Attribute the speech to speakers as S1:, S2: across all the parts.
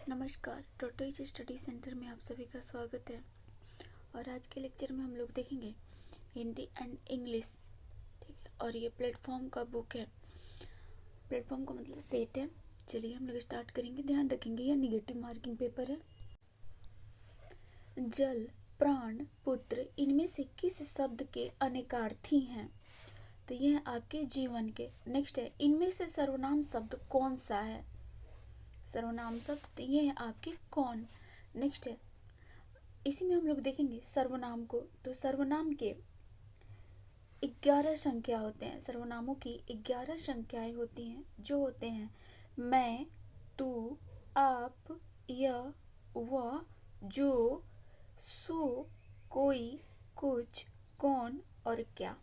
S1: नमस्कार, tortoise study centre में आप सभी का स्वागत है। और आज के लेक्चर में हम लोग देखेंगे हिंदी एंड इंग्लिश, ठीक है। और ये प्लेटफॉर्म का बुक है। प्लेटफॉर्म का मतलब सेट है। चलिए हम लोग स्टार्ट करेंगे। ध्यान रखेंगे यह निगेटिव मार्किंग पेपर है। जल, प्राण, पुत्र, इनमें से किस शब्द के अनेकार्थी हैं? तो यह आपके जीवन के। नेक्स्ट है, इनमें से सर्वनाम शब्द कौन सा है? सर्वनाम शब्द तो ये है आपके कौन। नेक्स्ट है, इसी में हम लोग देखेंगे सर्वनाम को। तो सर्वनाम के 11 संख्या होते हैं। सर्वनामों की 11 संख्याएं होती हैं, जो होते हैं मैं, तू, आप, यह, वह, जो, सो, कोई, कुछ, कौन और क्या।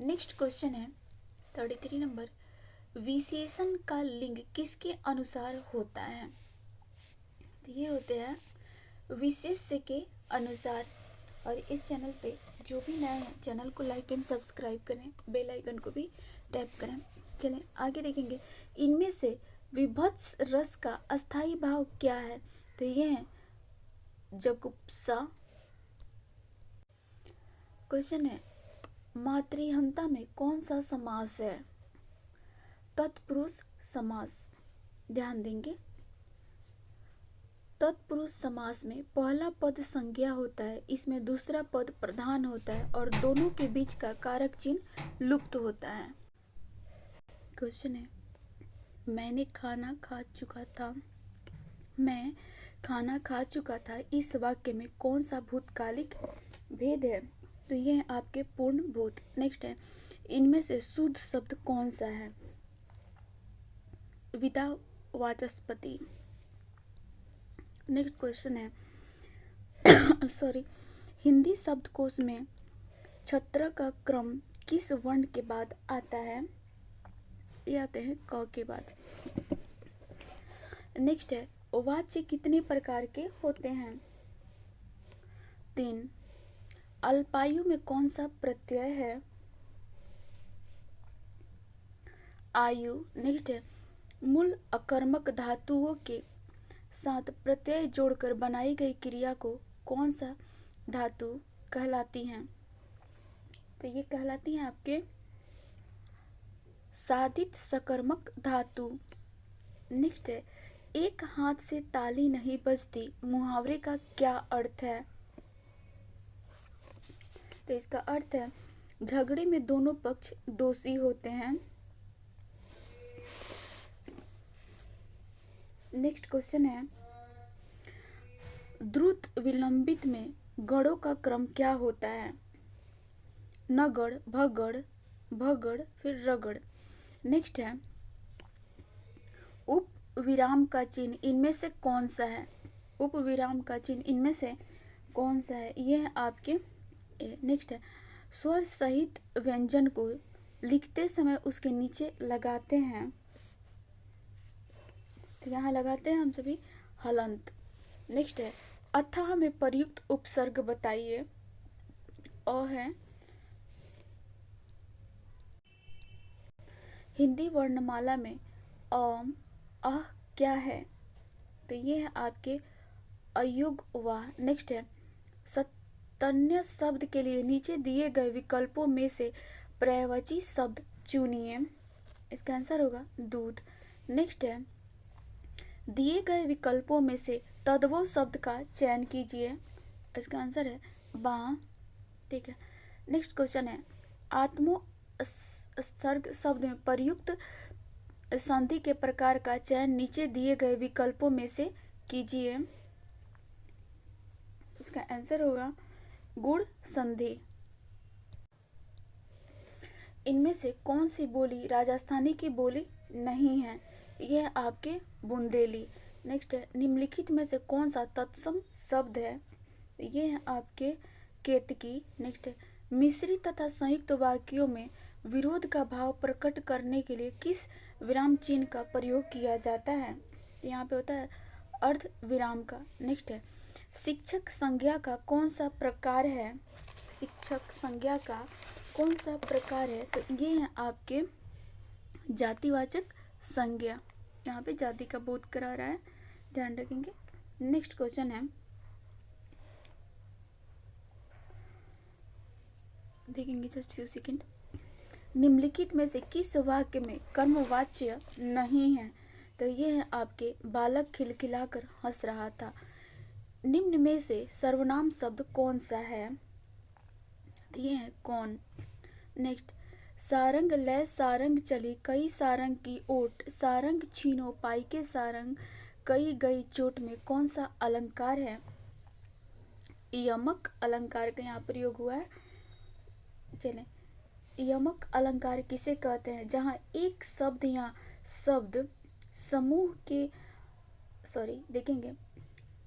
S1: नेक्स्ट क्वेश्चन है 33 नंबर, विशेषण का लिंग किसके अनुसार होता है? तो ये होते हैं विशेष्य के अनुसार। और इस चैनल पे जो भी नए हैं, चैनल को लाइक एंड सब्सक्राइब करें, बेल आइकन को भी टैप करें। चलें आगे देखेंगे, इनमें से विभत्स रस का अस्थाई भाव क्या है? तो ये है जगुप्सा। क्वेश्चन है, मातृहंता में कौन सा समास है? तत्पुरुष समास। ध्यान देंगे, तत्पुरुष समास में पहला पद संज्ञा होता है, इसमें दूसरा पद प्रधान होता है और दोनों के बीच का कारक चिन्ह लुप्त होता है। क्वेश्चन है, मैंने खाना खा चुका था। मैं खाना खा चुका था, इस वाक्य में कौन सा भूतकालिक भेद है? तो ये है आपके पूर्ण भूत। नेक्स्ट है, इनमें से शुद्ध शब्द कौन सा है? विदा वाचस्पति। नेक्स्ट क्वेश्चन है सॉरी, हिंदी शब्दकोश में छत्र का क्रम किस वर्ण के बाद आता है? ये आते हैं क के बाद। नेक्स्ट है, वाच्य कितने प्रकार के होते हैं? 3। अल्पायु में कौन सा प्रत्यय है? आयु। नेक्स्ट है, मूल अकर्मक धातुओं के साथ प्रत्यय जोड़कर बनाई गई क्रिया को कौन सा धातु कहलाती हैं? तो ये कहलाती हैं आपके साधित सकर्मक धातु। नेक्स्ट है, एक हाथ से ताली नहीं बजती, मुहावरे का क्या अर्थ है? तो इसका अर्थ है झगड़े में दोनों पक्ष दोषी होते हैं। नेक्स्ट क्वेश्चन है, द्रुत विलंबित में गणों का क्रम क्या होता है? नगड़, भगड़, भगड़, फिर रगड़। नेक्स्ट है, उप विराम का चिन्ह इनमें से कौन सा है? उप विराम का चिन्ह इनमें से कौन सा है? यह है आपके। नेक्स्ट है, स्वर सहित व्यंजन को लिखते समय उसके नीचे लगाते हैं, तो यहाँ लगाते हैं हम सभी हलंत। नेक्स्ट है, अथाह में प्रयुक्त उपसर्ग बताइए। अ है। हिंदी वर्णमाला में अम अह क्या है? तो ये है आपके अयुग वाह। नेक्स्ट है, सतन्य शब्द के लिए नीचे दिए गए विकल्पों में से पर्यायवाची शब्द चुनिए। इसका आंसर होगा दूध। नेक्स्ट है, दिए गए विकल्पों में से तद्भव शब्द का चयन कीजिए। इसका आंसर है बाँ। ठीक है। नेक्स्ट क्वेश्चन है, आत्मोत्सर्ग शब्द में प्रयुक्त संधि के प्रकार का चयन नीचे दिए गए विकल्पों में से कीजिए। इसका आंसर होगा गुण संधि। इनमें से कौन सी बोली राजस्थानी की बोली नहीं है? यह आपके बुंदेली। नेक्स्ट है, निम्नलिखित में से कौन सा तत्सम शब्द है? ये है आपके केतकी। नेक्स्ट है, मिश्रित तथा संयुक्त वाक्यों में विरोध का भाव प्रकट करने के लिए किस विराम चिन्ह का प्रयोग किया जाता है? यहाँ पे होता है अर्ध विराम का। नेक्स्ट है, शिक्षक संज्ञा का कौन सा प्रकार है? शिक्षक संज्ञा का कौन सा प्रकार है? तो ये है आपके जातिवाचक संज्ञा। यहाँ पे जाति का बोध करा रहा है। ध्यान रखेंगे। नेक्स्ट क्वेश्चन है, देखेंगे जस्ट फ्यू सेकेंड। निम्नलिखित में से किस वाक्य में कर्मवाच्य नहीं है? तो ये है आपके बालक खिलखिलाकर हंस रहा था। निम्न में से सर्वनाम शब्द कौन सा है? तो ये है कौन। नेक्स्ट, सारंग ले सारंग चली कई सारंग की ओट, सारंग छीनो पाई के सारंग कई गई चोट में कौन सा अलंकार है? यमक अलंकार का यहाँ प्रयोग हुआ है। चलें, यमक अलंकार किसे कहते हैं? जहाँ एक शब्द या शब्द समूह के देखेंगे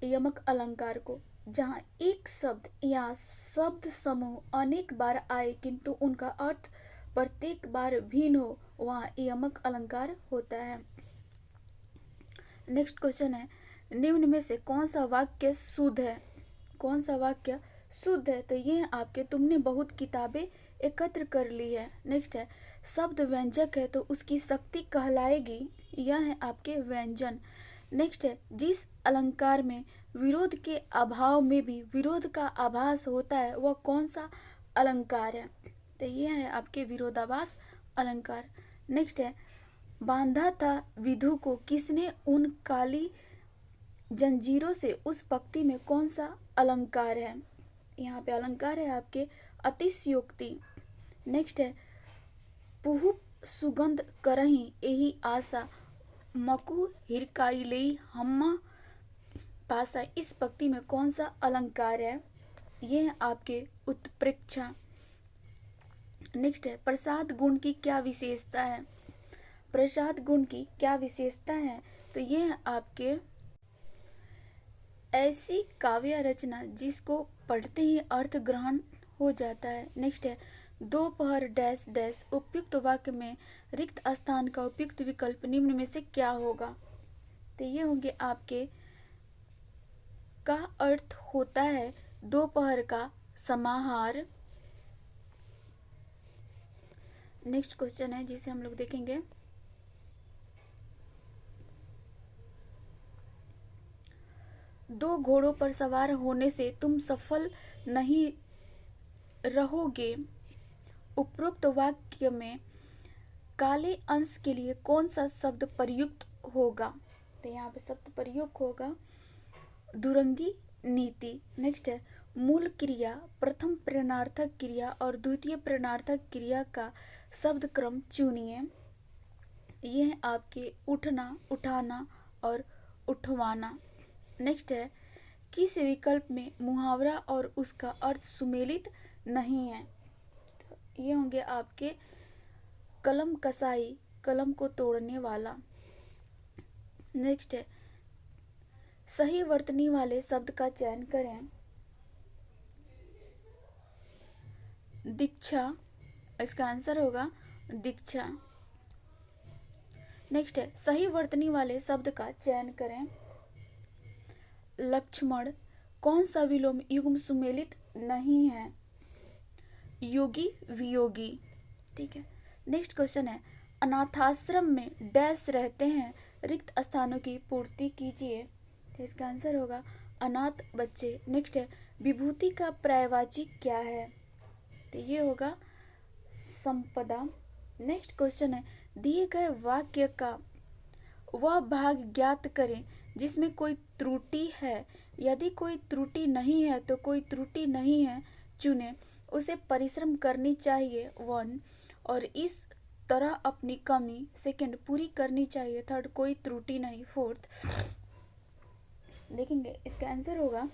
S1: यमक अलंकार को, जहाँ एक शब्द या शब्द समूह अनेक बार आए किंतु उनका अर्थ प्रत्येक बार भिन्न हो, वहाँ यमक अलंकार होता है। नेक्स्ट क्वेश्चन है, निम्न में से कौन सा वाक्य शुद्ध है? कौन सा वाक्य शुद्ध है? तो ये है आपके तुमने बहुत किताबें एकत्र कर ली है। नेक्स्ट है, शब्द व्यंजक है तो उसकी शक्ति कहलाएगी, यह है आपके व्यंजन। नेक्स्ट है, जिस अलंकार में विरोध के अभाव में भी विरोध का आभास होता है वह कौन सा अलंकार है? तो यह है आपके विरोधाभास अलंकार। नेक्स्ट है, बांधा था विधु को किसने उन काली जंजीरों से, उस पंक्ति में कौन सा अलंकार है? यहाँ पे अलंकार है आपके अतिशयोक्ति। नेक्स्ट है, पुहु सुगंध करही यही आशा मकु हिरकाई लेई हम्मा पासा, इस पंक्ति में कौन सा अलंकार है? ये है आपके उत्प्रेक्षा। नेक्स्ट है, प्रसाद गुण की क्या विशेषता है? प्रसाद गुण की क्या विशेषता है? तो ये है आपके ऐसी काव्य रचना जिसको पढ़ते ही अर्थ ग्रहण हो जाता है। नेक्स्ट है, दोपहर डैश डैश उपयुक्त वाक्य में रिक्त स्थान का उपयुक्त विकल्प निम्न में से क्या होगा? तो ये होंगे आपके का अर्थ होता है दोपहर का समाहार। नेक्स्ट क्वेश्चन है जिसे हम लोग देखेंगे, दो घोड़ों पर सवार होने से तुम सफल नहीं रहोगे, उपरोक्त वाक्य में काले अंश के लिए कौन सा शब्द प्रयुक्त होगा? तो यहाँ पे शब्द प्रयोग होगा दुरंगी नीति। नेक्स्ट है, मूल क्रिया, प्रथम प्रेरणार्थक क्रिया और द्वितीय प्रेरणार्थक क्रिया का शब्द क्रम चुनिए। ये है आपके उठना, उठाना और उठवाना। नेक्स्ट है, किस विकल्प में मुहावरा और उसका अर्थ सुमेलित नहीं है? तो ये होंगे आपके कलम कसाई, कलम को तोड़ने वाला। नेक्स्ट है, सही वर्तनी वाले शब्द का चयन करें। दीक्षा, इसका आंसर होगा दीक्षा। नेक्स्ट है, सही वर्तनी वाले शब्द का चयन करें। लक्ष्मण, कौन सा विलोम युग्म सुमेलित नहीं है? योगी वियोगी। ठीक है। नेक्स्ट क्वेश्चन है, अनाथाश्रम में डैश रहते हैं, रिक्त स्थानों की पूर्ति कीजिए। तो इसका आंसर होगा अनाथ बच्चे। नेक्स्ट है, विभूति का पर्यायवाची क्या है? तो ये होगा संपदा। नेक्स्ट क्वेश्चन है, दिए गए वाक्य का वह भाग ज्ञात करें जिसमें कोई त्रुटि है। यदि कोई त्रुटि नहीं है तो कोई त्रुटि नहीं है चुने, उसे परिश्रम करनी चाहिए 1, और इस तरह अपनी कमी 2 पूरी करनी चाहिए 3, कोई त्रुटि नहीं 4। देखेंगे इसका आंसर होगा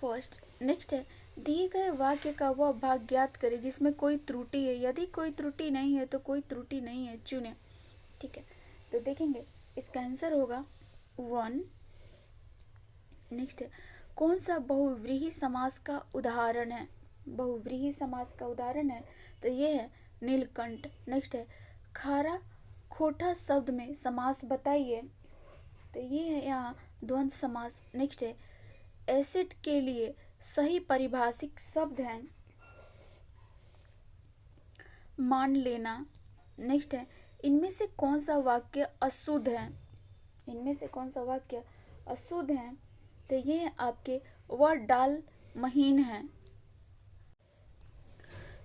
S1: 1। नेक्स्ट है, दिए गए वाक्य का वह भाग ज्ञात करें जिसमें कोई त्रुटि है। यदि कोई त्रुटि नहीं है तो कोई त्रुटि नहीं है चुने। ठीक है, तो देखेंगे इसका आंसर होगा 1। नेक्स्ट है, कौन सा बहुव्रीहि समास का उदाहरण है? बहुव्रीहि समास का उदाहरण है तो ये है नीलकंठ। नेक्स्ट है, खारा खोटा शब्द में समास बताइए। तो ये है यहाँ द्वंद्व समास। नेक्स्ट है, एसिड के लिए सही पारिभाषिक शब्द है मान लेना। नेक्स्ट है, इनमें से कौन सा वाक्य अशुद्ध है? इनमें से कौन सा वाक्य अशुद्ध है? तो ये है आपके वह डाल महीन है।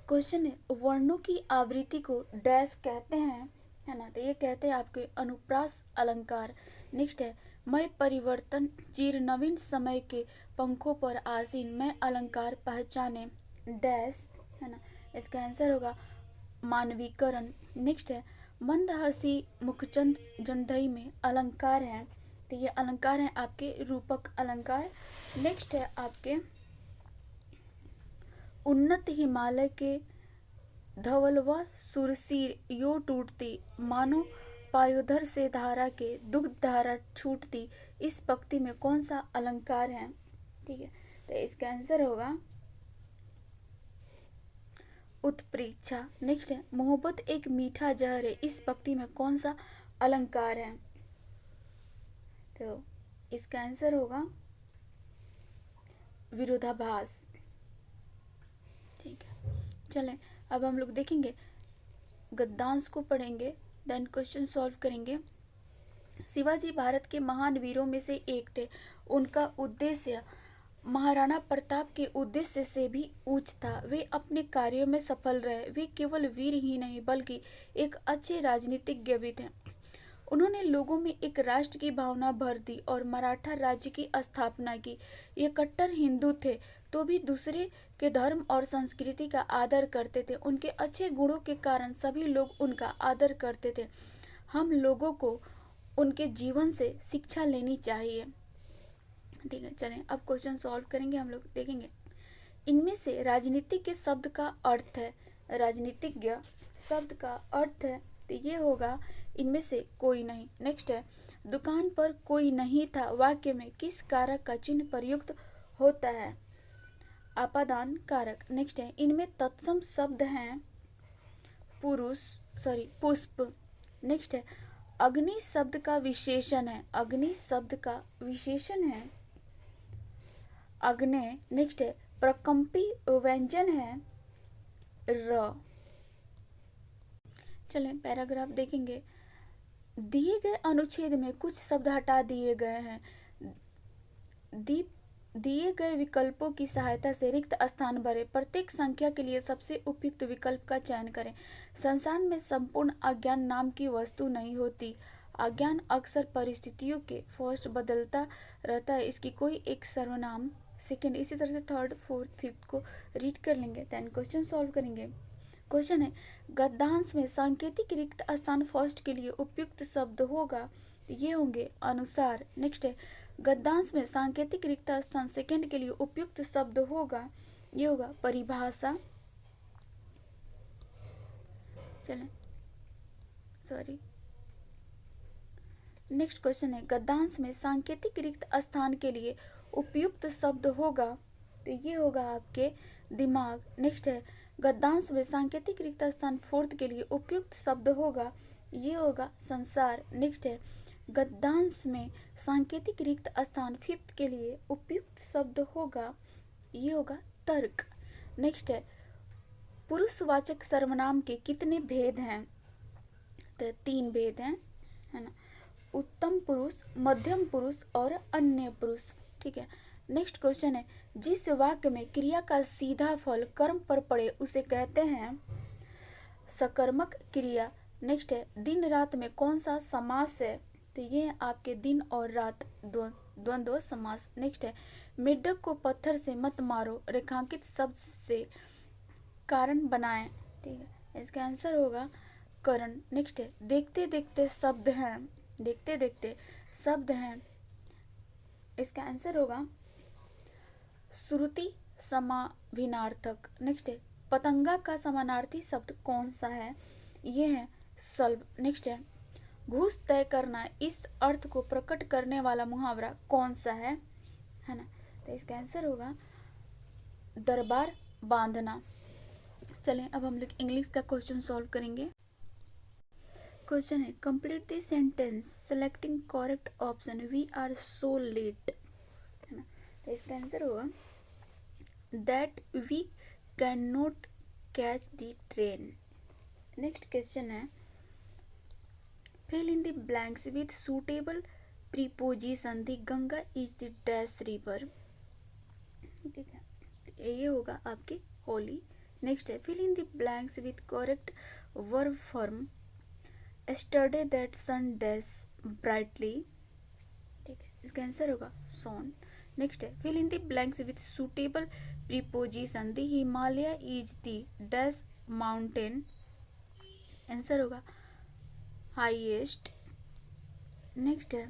S1: क्वेश्चन है वर्णों की आवृत्ति को डैश कहते हैं, है ना? तो ये कहते हैं आपके अनुप्रास अलंकार। नेक्स्ट है मैं परिवर्तन चिर नवीन समय के पंखों पर आसीन, मैं अलंकार पहचाने डैश, है ना? इसका आंसर होगा मानवीकरण। नेक्स्ट है मंद हसी मुखचंद जनधई में अलंकार है, तो ये अलंकार है आपके रूपक अलंकार। नेक्स्ट है आपके उन्नत हिमालय के धवल व सुरसीर यो टूटती, मानो पायोधर से धारा के दुग्ध धारा छूटती, इस पंक्ति में कौन सा अलंकार है? ठीक है, तो इसका आंसर होगा उत्प्रेक्षा। नेक्स्ट है मोहब्बत एक मीठा जहर है, इस पंक्ति में कौन सा अलंकार है? तो इसका आंसर होगा विरोधाभास। ठीक है, चलें अब हम लोग देखेंगे गद्यांश को पढ़ेंगे, देन क्वेश्चन सॉल्व करेंगे। शिवाजी भारत के महान वीरों में से एक थे। उनका उद्देश्य महाराणा प्रताप के उद्देश्य से भी ऊंच था। वे अपने कार्यों में सफल रहे। वे केवल वीर ही नहीं बल्कि एक अच्छे राजनीतिज्ञ भी थे। उन्होंने लोगों में एक राष्ट्र की भावना भर दी और मराठा राज्य की स्थापना की। ये कट्टर हिंदू थे तो भी दूसरे के धर्म और संस्कृति का आदर करते थे। उनके अच्छे गुणों के कारण सभी लोग उनका आदर करते थे। हम लोगों को उनके जीवन से शिक्षा लेनी चाहिए। ठीक है, चलें अब क्वेश्चन सॉल्व करेंगे। हम लोग देखेंगे इनमें से राजनीति के शब्द का अर्थ है, राजनीतिज्ञ शब्द का अर्थ है, तो ये होगा इनमें से कोई नहीं। नेक्स्ट है दुकान पर कोई नहीं था, वाक्य में किस कारक का चिन्ह प्रयुक्त होता है? आपादान कारक। नेक्स्ट है इनमें तत्सम शब्द हैं पुष्प। नेक्स्ट है अग्नि शब्द का विशेषण है, अग्नि शब्द का विशेषण है अग्नि। नेक्स्ट है प्रकंपी व्यंजन है र। चलें पैराग्राफ देखेंगे। दिए गए अनुच्छेद में कुछ शब्द हटा दिए गए हैं। दिए गए विकल्पों की सहायता से रिक्त स्थान भरें। प्रत्येक संख्या के लिए सबसे उपयुक्त विकल्प का चयन करें। संसार में संपूर्ण अज्ञान नाम की वस्तु नहीं होती। अज्ञान अक्सर परिस्थितियों के फर्स्ट बदलता रहता है, इसकी कोई एक सर्वनाम सेकंड, इसी तरह से थर्ड फोर्थ फिफ्थ को रीड कर लेंगे, देन क्वेश्चन सॉल्व करेंगे। क्वेश्चन है गद्यांश में सांकेतिक रिक्त स्थान फर्स्ट के लिए उपयुक्त शब्द होगा, ये होंगे अनुसार। नेक्स्ट है गद्यांश में सांकेतिक रिक्त स्थान सेकंड के लिए उपयुक्त शब्द होगा, ये होगा परिभाषा। चलें नेक्स्ट क्वेश्चन है गद्यांश में सांकेतिक रिक्त स्थान के लिए उपयुक्त शब्द होगा, तो ये होगा आपके दिमाग। नेक्स्ट है गद्यांश में सांकेतिक रिक्त स्थान फोर्थ के लिए उपयुक्त शब्द होगा, ये होगा संसार। नेक्स्ट है गद्यांश में सांकेतिक रिक्त स्थान फिफ्थ के लिए उपयुक्त शब्द होगा, ये होगा तर्क। नेक्स्ट है पुरुषवाचक सर्वनाम के कितने भेद हैं? तो 3 भेद हैं, है ना? उत्तम पुरुष, मध्यम पुरुष और अन्य पुरुष। ठीक है, नेक्स्ट क्वेश्चन है जिस वाक्य में क्रिया का सीधा फल कर्म पर पड़े उसे कहते हैं सकर्मक क्रिया। नेक्स्ट है दिन रात में कौन सा समास है? तो ये है आपके दिन और रात द्वंद्व समास। नेक्स्ट है मेढक को पत्थर से मत मारो, रेखांकित शब्द से कारण बनाएं। ठीक है, इसका आंसर होगा करण। नेक्स्ट है देखते देखते शब्द हैं, देखते देखते शब्द हैं, इसका आंसर होगा श्रुति समाभिनार्थक। नेक्स्ट है पतंगा का समानार्थी शब्द कौन सा है? ये है सल्ब। नेक्स्ट है घूस तय करना, इस अर्थ को प्रकट करने वाला मुहावरा कौन सा है ना? तो इसका आंसर होगा दरबार बांधना। चलें अब हम लोग इंग्लिश का क्वेश्चन सॉल्व करेंगे। क्वेश्चन है complete the sentence selecting correct option, we are so late, है ना? तो इसका आंसर होगा that we can not catch the train. Next question है fill in the blanks with suitable preposition the Ganga is the dash river, ठीक है, ये होगा आपकी होली। नेक्स्ट है fill in the blanks with correct verb form. Yesterday that sun dash brightly, ठीक है, इसका आंसर होगा सोन। नेक्स्ट है fill in the blanks with suitable preposition. The Himalaya is the dash mountain, answer होगा highest. Next है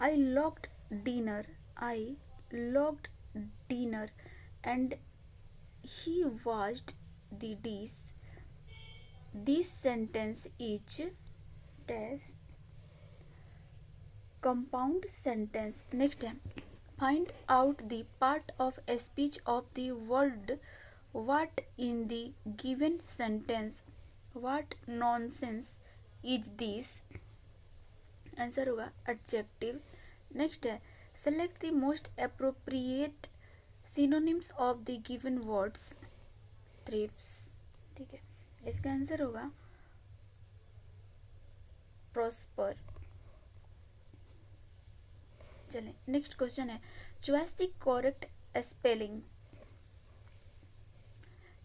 S1: I locked dinner, I locked dinner and he watched the dish. This sentence is dash compound sentence. Next है find out the part of a speech of the word what in the given sentence. What nonsense is this, answer होगा adjective. Next है select the most appropriate synonyms of the given words. thrips, ठीक है, इसका answer होगा prosper. चलें next question है choice the correct spelling.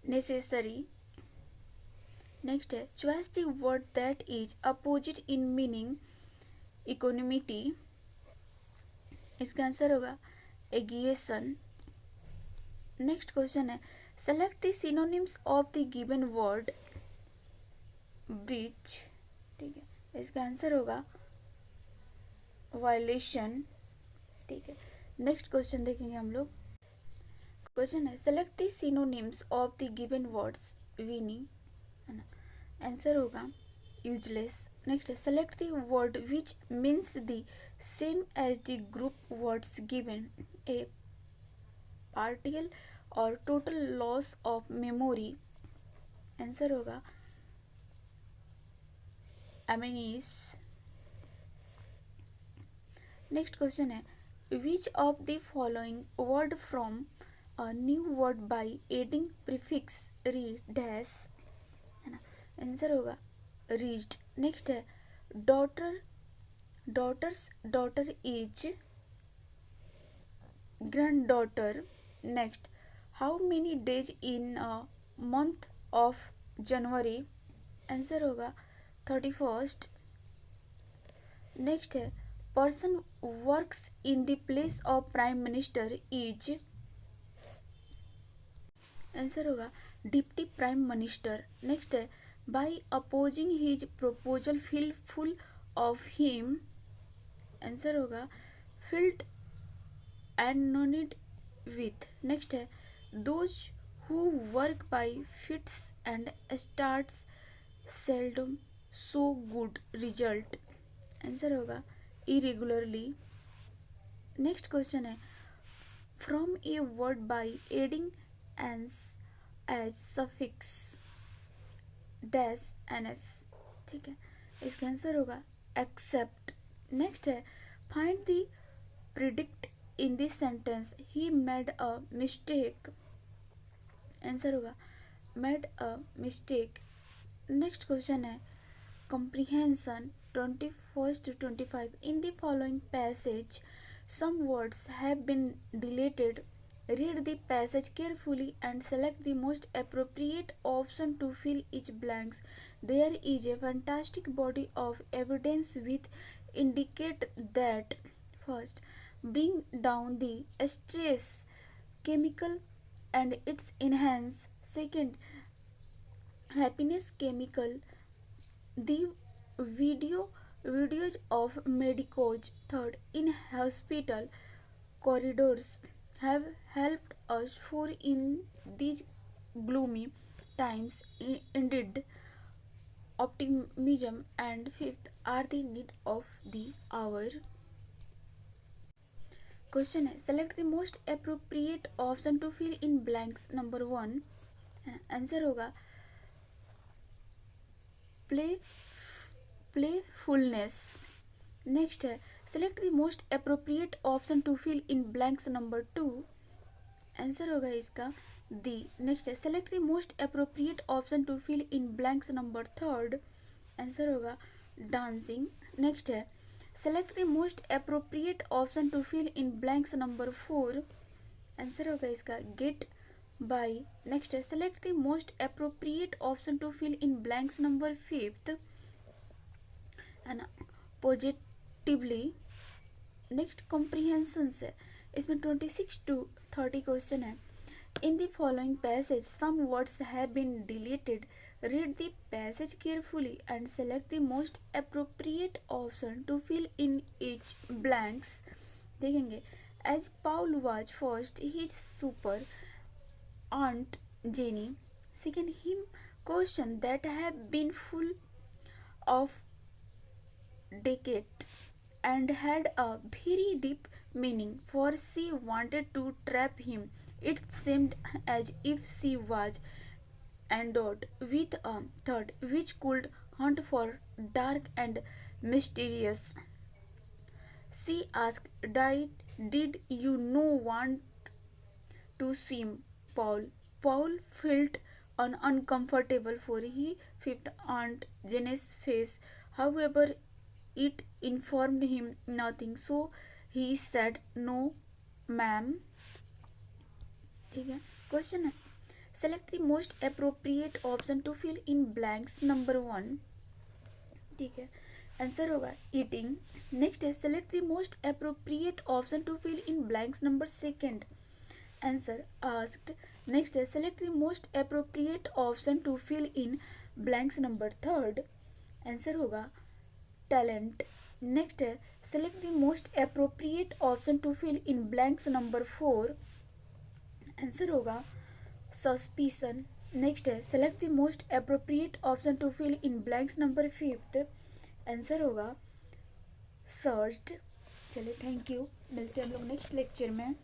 S1: Necessary. Next है choice the word that is opposite in meaning. Equanimity, इसका answer होगा एगिएशन। नेक्स्ट क्वेश्चन है select the synonyms of the given word. Breach, ठीक है, इसका आंसर होगा वायलेशन, ठीक है। नेक्स्ट क्वेश्चन देखेंगे हम लोग। क्वेश्चन है select the synonyms of the given words. Vain, है ना, आंसर होगा यूजलेस। नेक्स्ट है select the word which means the same as the group words given. A partial और total loss of memory, answer होगा amnesia. Next question है which of the following word from a new word by adding prefix re dash, है ना, answer होगा reached। Next है daughter, daughters, daughter is grand daughter. Next how many days in a month of January, answer होगा 31st। Next है person works in the place of prime minister is, answer होगा deputy prime minister. Next है by opposing his proposal feel full of him, answer होगा filled annoyed with। Next है those who work by fits and starts seldom show good result, answer होगा irregularly। Next question है from a word by adding ans as suffix dash NS, ठीक है, इसका answer होगा except. Next है find the predict in this sentence he made a mistake, answer होगा made a mistake. Next question है comprehension 21st to 25 in the following passage some words have been deleted. Read the passage carefully and select the most appropriate option to fill each blanks. There is a fantastic body of evidence which indicate that first bring down the stress chemical and its enhance, second happiness chemical, the videos of medicos, third in hospital corridors have helped us for in these gloomy times indeed optimism, and fifth are the need of the hour. Question है select the most appropriate option to fill in blanks. Number 1 answer होगा playfulness. Next है select the most appropriate option to fill in blanks. Number 2 answer होगा इसका दी। Next है select the most appropriate option to fill in blanks. Number 3 answer होगा dancing. Next है select the most appropriate option to fill in blanks number 4, answer होगा इसका get by. Next है select the most appropriate option to fill in blanks number 5 है ना, positively. Next comprehension है, इसमें 26 to 30 question है। In the following passage some words have been deleted, read the passage carefully and select the most appropriate option to fill in each blanks. देखेंगे, as Paul was first his super aunt Jenny, second him question that have been full of deceit and had a very deep meaning, for she wanted to trap him. It seemed as if she was endowed with a third which could hunt for dark and mysterious. She asked, did you know want to swim, Paul? Paul felt uncomfortable for his fifth aunt Jenny's face. However, it informed him nothing, so he said, "No, ma'am." ठीक है, question है select the most appropriate option to fill in blanks number 1। ठीक है, answer होगा eating. Next है select the most appropriate option to fill in blanks number 2, answer asked. Next है select the most appropriate option to fill in blanks number 3, answer होगा talent. Next है select the most appropriate option to fill in blanks number 4, answer होगा suspicion. Next है select the most appropriate option to fill in blanks number 5, answer होगा searched. चलिए, thank you, मिलते हैं हम लोग नेक्स्ट लेक्चर में।